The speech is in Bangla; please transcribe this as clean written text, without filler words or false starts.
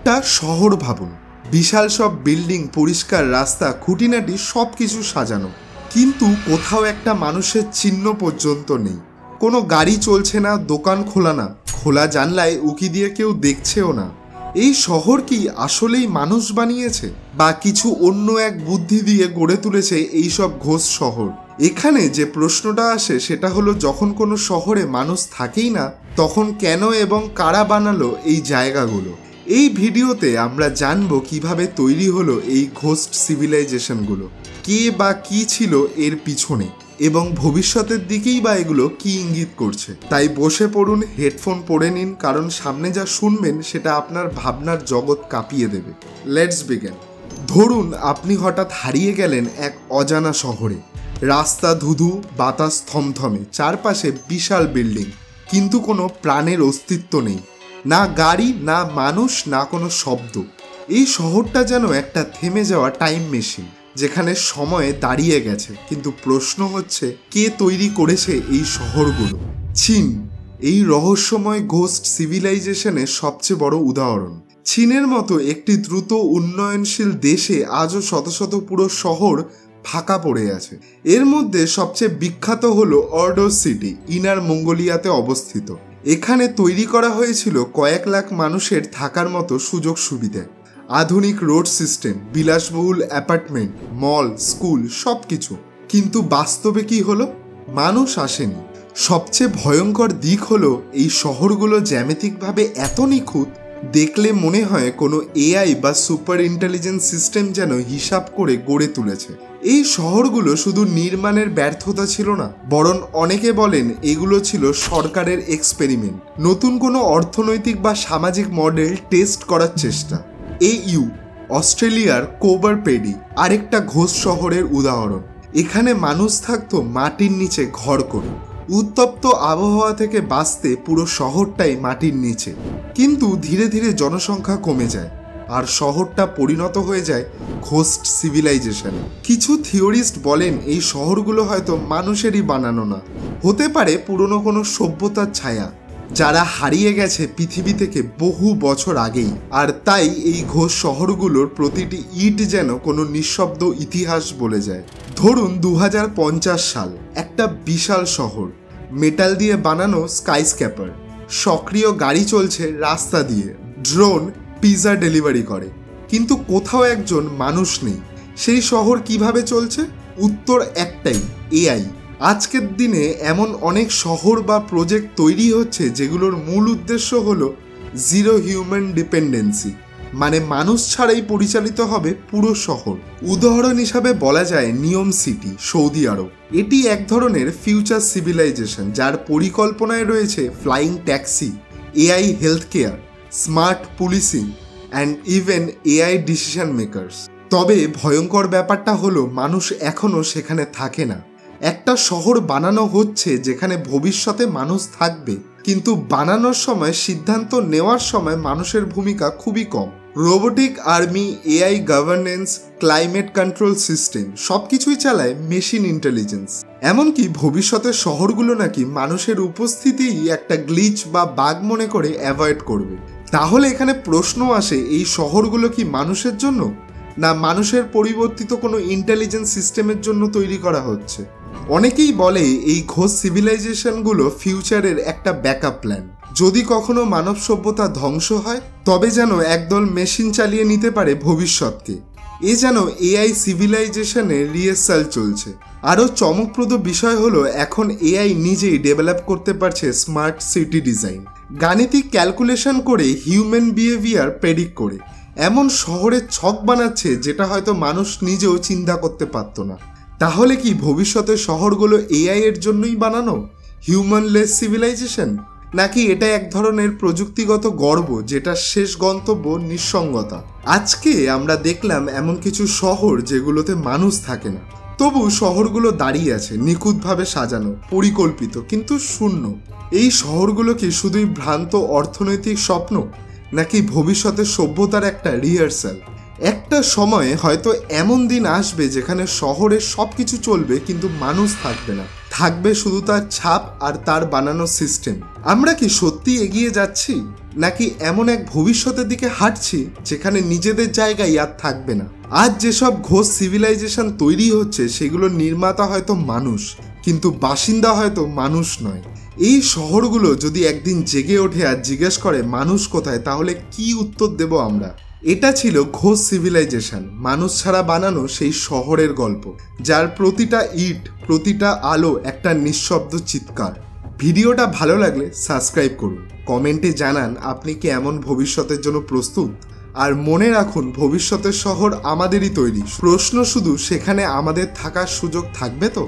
একটা শহর ভাবুন, বিশাল সব বিল্ডিং, পরিষ্কার রাস্তা, খুঁটিনাটি সব কিছু সাজানো, কিন্তু কোথাও একটা মানুষের চিহ্ন পর্যন্ত নেই। কোনো গাড়ি চলছে না, দোকান খোলা না, খোলা জানলায় উকি দিয়ে কেউ দেখছেও না। এই শহর কি আসলেই মানুষ বানিয়েছে, বা কিছু অন্য এক বুদ্ধি দিয়ে গড়ে তুলেছে এই সব ঘোষ শহর? এখানে যে প্রশ্নটা আসে সেটা হলো, যখন কোনো শহরে মানুষ থাকেই না, তখন কেন এবং কারা বানালো এই জায়গাগুলো? এই ভিডিওতে আমরা জানবো কিভাবে তৈরি হলো এই ঘোস্ট সিভিলাইজেশনগুলো, কে বা কি ছিল এর পিছনে, এবং ভবিষ্যতের দিকেই বা এগুলো কি ইঙ্গিত করছে। তাই বসে পড়ুন, হেডফোন পরে নিন, কারণ সামনে যা শুনবেন সেটা আপনার ভাবনার জগৎ কাঁপিয়ে দেবে। Let's begin. ধরুন আপনি হঠাৎ হারিয়ে গেলেন এক অজানা শহরে। রাস্তা ধুধু, বাতাস থমথমে, চারপাশে বিশাল বিল্ডিং, কিন্তু কোনো প্রাণের অস্তিত্ব নেই। না গাড়ি, না মানুষ, না কোনো শব্দ। এই শহরটা যেন একটা থেমে যাওয়া টাইম মেশিন, যেখানে সময় দাঁড়িয়ে গেছে। কিন্তু প্রশ্ন হচ্ছে, কে তৈরি করেছে এই শহরগুলো? চীন এই রহস্যময় ঘোস্ট সিভিলাইজেশনের সবচেয়ে বড় উদাহরণ। চীনের মতো একটি দ্রুত উন্নয়নশীল দেশে আজও শত শত পুরো শহর ফাঁকা পড়ে আছে। এর মধ্যে সবচেয়ে বিখ্যাত হলো অর্ডো সিটি, ইনার মঙ্গোলিয়াতে অবস্থিত। এখানে তৈরি করা হয়েছিল কয়েক লাখ মানুষের থাকার মতো সুযোগ সুবিধা, আধুনিক রোড সিস্টেম, বিলাসবহুল অ্যাপার্টমেন্ট, মল, স্কুল, সব কিছু। কিন্তু বাস্তবে কি হলো? মানুষ আসেনি। সবচেয়ে ভয়ঙ্কর দিক হলো, এই শহরগুলো জ্যামিতিকভাবে এত নিখুঁত, দেখলে মনে হয় কোনো এআই বা সুপার ইন্টেলিজেন্স সিস্টেম যেন হিসাব করে গড়ে তুলেছে। এই শহরগুলো শুধু নির্মাণের ব্যর্থতা ছিল না, বরং অনেকে বলেন এগুলো ছিল সরকারের এক্সপেরিমেন্ট, নতুন কোনো অর্থনৈতিক বা সামাজিক মডেল টেস্ট করার চেষ্টা। AU অস্ট্রেলিয়ার কোবার পেডি আরেকটা ঘোষ শহরের উদাহরণ। এখানে মানুষ থাকতো মাটির নিচে ঘর করে, উত্তপ্ত আবহাওয়া থেকে বাঁচতে পুরো শহরটাই মাটির নিচে। কিন্তু ধীরে ধীরে জনসংখ্যা কমে যায়, আর শহরটা পরিণত হয়ে যায় ঘোস্ট সিভিলাইজেশনে। কিছু থিওরিস্ট বলেন এই শহরগুলো হয়তো মানুষেরই বানানো না, হতে পারে পুরনো কোনো সভ্যতার ছায়া, যারা হারিয়ে গেছে পৃথিবী থেকে বহু বছর আগেই। আর তাই এই ঘোষ শহরগুলোর প্রতিটি ইট যেন কোনো নিঃশব্দ ইতিহাস বলে যায়। ধরুন 2050 সাল, একটা বিশাল শহর, মেটাল দিয়ে বানানো স্কাইস্ক্যাপার, সক্রিয় গাড়ি চলছে রাস্তা দিয়ে, ড্রোন পিৎজা ডেলিভারি করে, কিন্তু কোথাও একজন মানুষ নেই। সেই শহর কিভাবে চলছে? উত্তর একটাই, এআই। আজকের দিনে এমন অনেক শহর বা প্রজেক্ট তৈরি হচ্ছে যেগুলোর মূল উদ্দেশ্য হলো জিরো হিউম্যান ডিপেন্ডেন্সি, মানে মানুষ ছাড়াই পরিচালিত হবে পুরো শহর। উদাহরণ হিসাবে বলা যায় নিয়ম সিটি, সৌদি আরব। এটি এক ধরনের ফিউচার সিভিলাইজেশন, যার পরিকল্পনায় রয়েছে flying taxi, AI health care, smart policing and even AI decision makers. তবে ভয়ঙ্কর ব্যাপারটা হলো, মানুষ এখনও সেখানে থাকে না। একটা শহর বানানো হচ্ছে যেখানে ভবিষ্যতে মানুষ থাকবে, কিন্তু বানানোর সময়, সিদ্ধান্ত নেওয়ার সময় মানুষের ভূমিকা খুবই কম। Robotic army, AI governance, climate control system সবকিছুই চালায় মেশিন ইন্টেলিজেন্স। এমনকি ভবিষ্যতের শহরগুলো নাকি মানুষের উপস্থিতিই একটা গ্লিচ বা বাগ মনে করে অ্যাভয়েড করবে। তাহলে এখানে প্রশ্ন আসে, এই শহরগুলো কি মানুষের জন্য, না মানুষের পরিবর্তিত কোনো ইন্টেলিজেন্স সিস্টেমের জন্য তৈরি করা হচ্ছে? অনেকেই বলে এই ঘোষ সিভিলাইজেশনগুলো ফিউচারের একটা ব্যাকআপ প্ল্যান। যদি কখনো মানব সভ্যতা ধ্বংস হয়, তবে যেন একদল মেশিন চালিয়ে নিতে পারে ভবিষ্যৎকে। এ যেন এআই সিভিলাইজেশনের রিহার্সাল চলছে। আরও চমকপ্রদ বিষয় হলো, এখন এআই নিজেই ডেভেলপ করতে পারছে স্মার্ট সিটি ডিজাইন, গাণিতিক ক্যালকুলেশন করে হিউম্যান বিহেভিয়ার প্রেডিক্ট করে এমন শহরের ছক বানাচ্ছে যেটা হয়তো মানুষ নিজেও চিন্তা করতে পারতো না। তাহলে কি ভবিষ্যতের শহরগুলো এআই এর জন্যই বানানো, হিউম্যানলেস সিভিলাইজেশন, নাকি এটা এক ধরনের প্রযুক্তিগত গর্ব যেটার শেষ গন্তব্য নিঃসঙ্গতা? আজকে আমরা দেখলাম এমন কিছু শহর যেগুলোতে মানুষ থাকে না, তবু শহরগুলো দাঁড়িয়ে আছে, নিখুঁতভাবে সাজানো, পরিকল্পিত, কিন্তু শূন্য। এই শহরগুলো কি শুধুই ভ্রান্ত অর্থনৈতিক স্বপ্ন, নাকি ভবিষ্যতের সভ্যতার একটা রিহার্সাল? একটা সময়ে হয়তো এমন দিন আসবে যেখানে শহরে সব কিছু চলবে, কিন্তু মানুষ থাকবে না, থাকবে শুধু তার ছাপ আর তার বানানো সিস্টেম। আমরা কি সত্যি এগিয়ে যাচ্ছি, নাকি এমন এক ভবিষ্যতের দিকে হাঁটছি যেখানে নিজেদের জায়গায় আর থাকবে না? আজ যেসব ঘোষ সিভিলাইজেশন তৈরি হচ্ছে সেগুলোর নির্মাতা হয়তো মানুষ, কিন্তু বাসিন্দা হয়তো মানুষ নয়। এই শহরগুলো যদি একদিন জেগে ওঠে আর জিজ্ঞেস করে মানুষ কোথায়, তাহলে কি উত্তর দেব আমরা? এটা ছিল ঘোষ সিভিলাইজেশন, মানুষ ছাড়া বানানো সেই শহরের গল্প, যার প্রতিটা ইট, প্রতিটা আলো একটা নিঃশব্দ চিৎকার। ভিডিওটা ভালো লাগলে সাবস্ক্রাইব করুন, কমেন্টে জানান আপনি কি এমন ভবিষ্যতের জন্য প্রস্তুত। আর মনে রাখুন, ভবিষ্যতের শহর আমাদেরই তৈরি, প্রশ্ন শুধু সেখানে আমাদের থাকার সুযোগ থাকবে তো।